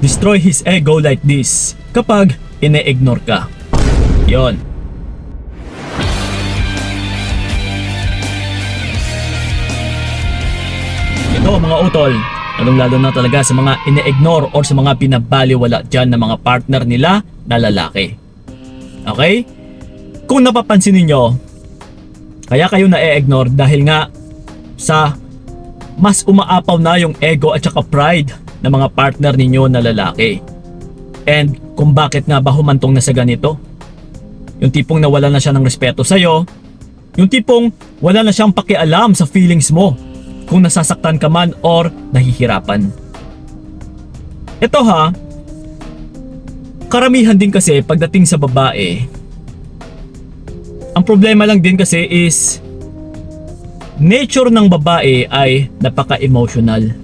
destroy his ego like this kapag ine-ignore ka. Yon. Ito mga utol, lalong-lalo na talaga sa mga ine-ignore or sa mga pinabaliwala dyan ng mga partner nila na lalaki. Okay? Kung napapansin niyo, kaya kayo na-ignore dahil nga sa mas umaapaw na yung ego at saka pride ng mga partner ninyo na lalaki. And kung bakit nga ba humantong na sa ganito? Yung tipong nawala na siya ng respeto sa'yo, yung tipong wala na siyang pakialam sa feelings mo kung nasasaktan ka man or nahihirapan. Ito ha, karamihan din kasi pagdating sa babae, ang problema lang din kasi is nature ng babae ay napaka-emotional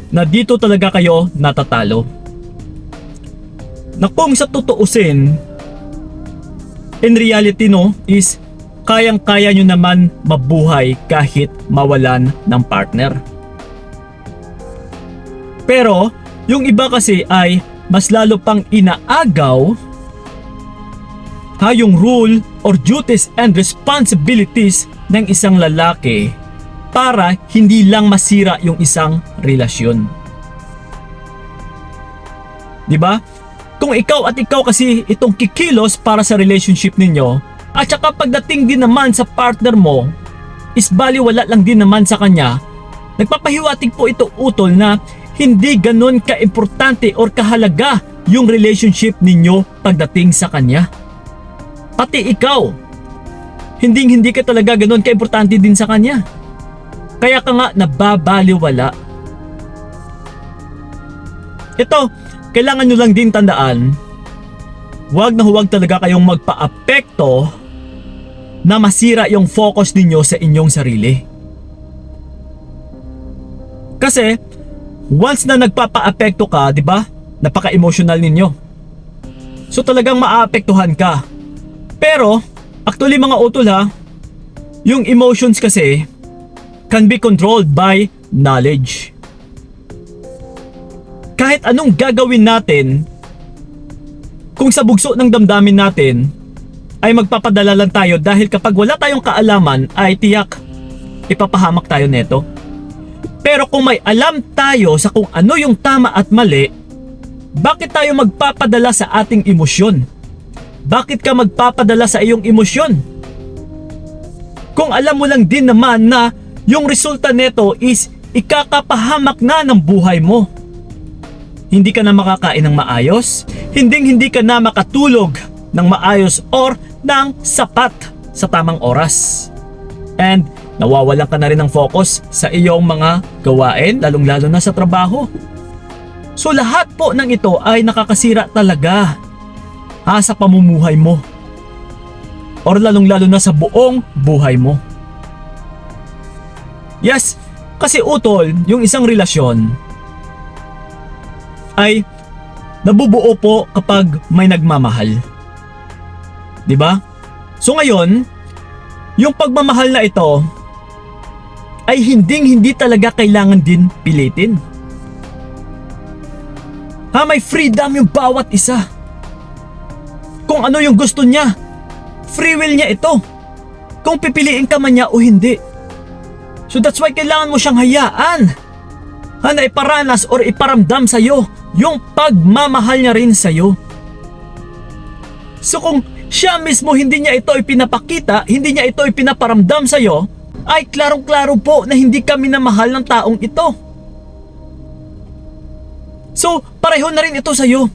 na dito talaga kayo natatalo. Na kung sa tutuusin, in reality no, is kayang-kaya nyo naman mabuhay kahit mawalan ng partner. Pero yung iba kasi ay mas lalo pang inaagaw yung rule or duties and responsibilities ng isang lalaki para hindi lang masira yung isang relasyon. 'Di ba? Kung ikaw at ikaw kasi itong kikilos para sa relationship ninyo, at saka pagdating din naman sa partner mo, is baliwala lang din naman sa kanya, nagpapahiwatig po ito utol na hindi ganon ka-importante or kahalaga yung relationship ninyo pagdating sa kanya. Pati ikaw, hindi ka talaga ganon ka-importante din sa kanya. Kaya ka nga nababaliwala. Ito, kailangan nyo lang din tandaan, huwag na huwag talaga kayong magpa-apekto na masira yung focus ninyo sa inyong sarili. Kasi, once na nagpapa-apekto ka, di ba? Napaka-emotional ninyo. So talagang maaapektuhan ka. Pero, actually mga utol ha, yung emotions kasi can be controlled by knowledge. Kahit anong gagawin natin, kung sa bugso ng damdamin natin, ay magpapadala lang tayo dahil kapag wala tayong kaalaman ay tiyak ipapahamak tayo neto. Pero kung may alam tayo sa kung ano yung tama at mali, bakit tayo magpapadala sa ating emosyon? Bakit ka magpapadala sa iyong emosyon? Kung alam mo lang din naman na yung resulta neto is ikakapahamak na ng buhay mo. Hindi ka na makakain ng maayos, hindi ka na makatulog ng maayos or ng sapat sa tamang oras. And nawawalan ka na rin ng focus sa iyong mga gawain, lalong-lalo na sa trabaho. So lahat po ng ito ay nakakasira talaga sa pamumuhay mo. Or lalong-lalo na sa buong buhay mo. Yes, kasi utol, yung isang relasyon ay nabubuo po kapag may nagmamahal. 'Di ba? So ngayon, yung pagmamahal na ito ay hindi talaga kailangan din pilitin. May freedom yung bawat isa. Kung ano yung gusto niya, free will niya ito. Kung pipiliin ka man niya o hindi. So that's why kailangan mo siyang hayaan na iparanas or iparamdam sa'yo yung pagmamahal niya rin sa'yo. So kung siya mismo hindi niya ito ipinapakita, hindi niya ito ipinaparamdam sa'yo, ay klarong-klaro po na hindi ka minamahal ng taong ito. So pareho na rin ito sa'yo.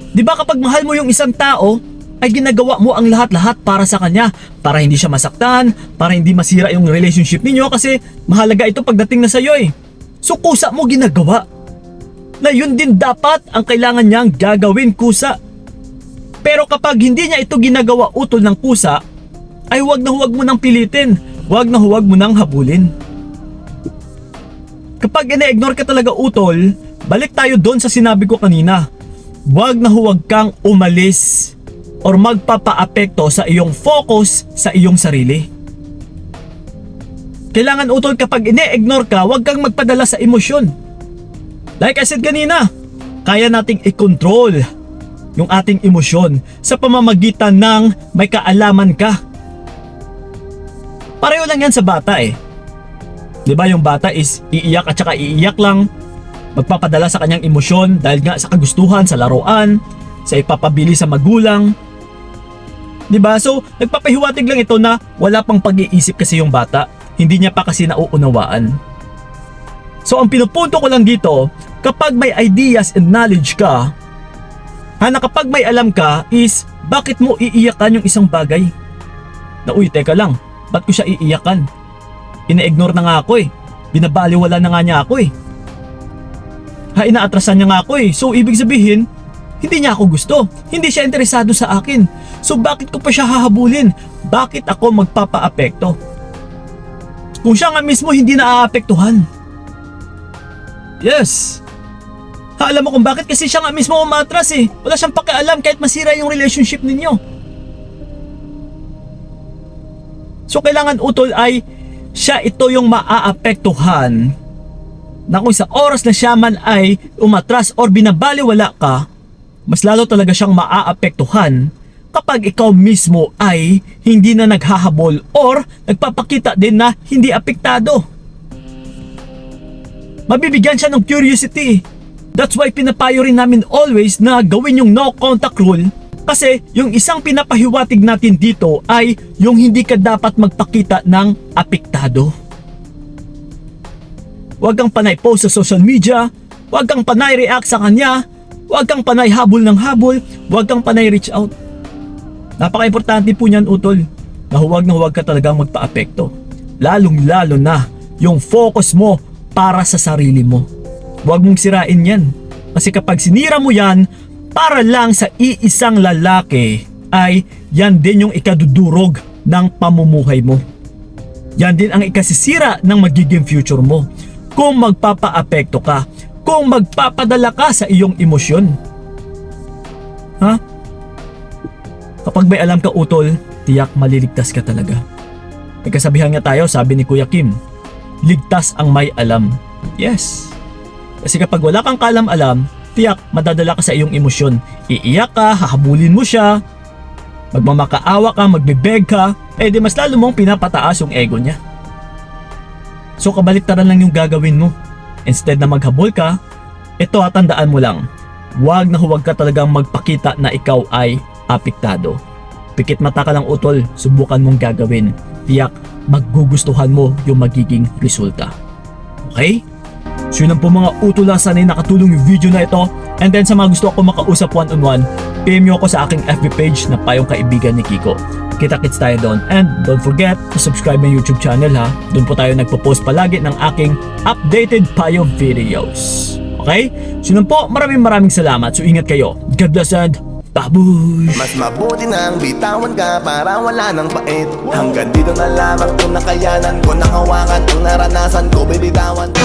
Di ba kapag mahal mo yung isang tao, ay ginagawa mo ang lahat-lahat para sa kanya, para hindi siya masaktan, para hindi masira yung relationship ninyo kasi mahalaga ito pagdating na sa'yo eh. So kusa mo ginagawa. Na yun din dapat ang kailangan niyang gagawin, kusa. Pero kapag hindi niya ito ginagawa utol ng kusa, ay huwag na huwag mo nang pilitin, huwag na huwag mo nang habulin. Kapag ina-ignore ka talaga utol, balik tayo doon sa sinabi ko kanina. Huwag na huwag kang umalis or magpapaapekto sa iyong focus sa iyong sarili. Kailangan utol kapag ine-ignore ka, huwag kang magpadala sa emosyon. Like I said kanina, kaya nating i-control yung ating emosyon sa pamamagitan ng may kaalaman ka. Pareho lang yan sa bata eh. 'Di ba yung bata is iiyak at saka iiyak lang, magpapadala sa kanyang emosyon dahil nga sa kagustuhan, sa laruan, sa ipapabili sa magulang. 'Di ba? So, nagpapahiwatig lang ito na wala pang pag-iisip kasi yung bata, hindi niya pa kasi nauunawaan. So, ang pinupunto ko lang dito, kapag may ideas and knowledge ka, na kapag may alam ka is bakit mo iiyakan yung isang bagay? Na uy, teka lang, ba't ko siya iiyakan? Ina-ignore na nga ako eh. Binabaliwala na nga niya ako eh. Inaatrasan niya nga ako eh. So ibig sabihin, hindi niya ako gusto. Hindi siya interesado sa akin. So bakit ko pa siya hahabulin? Bakit ako magpapaapekto? Kung siya nga mismo hindi naaapektuhan. Yes. Alam mo kung bakit? Kasi siya nga mismo umatras eh. Wala siyang pakialam kahit masira yung relationship ninyo. So kailangan utol ay siya ito yung maaapektuhan na kung sa oras na siya man ay umatras or binabaliwala ka, mas lalo talaga siyang maaapektuhan kapag ikaw mismo ay hindi na naghahabol or nagpapakita din na hindi apektado. Mabibigyan siya ng curiosity. That's why pinapayo rin namin always na gawin yung no contact rule. Kasi yung isang pinapahiwatig natin dito ay yung hindi ka dapat magpakita ng apektado. Huwag kang panay post sa social media, huwag kang panay react sa kanya, huwag kang panay habol ng habol, huwag kang panay reach out. Napaka-importante po niyan utol, na huwag ka talagang magpa-apekto. Lalong lalo na yung focus mo para sa sarili mo. Huwag mong sirain yan. Kasi kapag sinira mo yan, para lang sa iisang lalaki ay yan din yung ikadudurog ng pamumuhay mo. Yan din ang ikasisira ng magiging future mo. Kung magpapaapekto ka, kung magpapadala ka sa iyong emosyon. Ha? Kapag may alam ka utol, tiyak maliligtas ka talaga. May kasabihan nga tayo, sabi ni Kuya Kim, ligtas ang may alam. Yes. Kasi kapag wala kang kaalam-alam, tiyak madadala ka sa iyong emosyon. Iiyak ka, hahabulin mo siya, magmamakaawa ka, magbibeg ka, di mas lalo mong pinapataas yung ego niya. So kabaliktaran lang yung gagawin mo. Instead na maghabol ka, ito tandaan mo lang, huwag ka talagang magpakita na ikaw ay apektado. Pikit mata ka lang utol, subukan mong gagawin. Tiyak maggugustuhan mo yung magiging resulta. Okay? So yun ang po mga utulasan na nakatulong yung video na ito. And then sa mga gusto ako makausap one-on-one, PM nyo ako sa aking FB page na Payong Kaibigan ni Kiko. Kita-kits tayo doon. And don't forget to subscribe my YouTube channel ha. Doon po tayo nagpo-post palagi ng aking updated Payo videos. Okay? So yun po, maraming salamat. So ingat kayo. God bless and babush! Mas mabuti nang bitawan ka para wala nang pait. Hanggang dito na lamang kung nakayanan ko, nakawakan ang naranasan ko, bibitawan ko.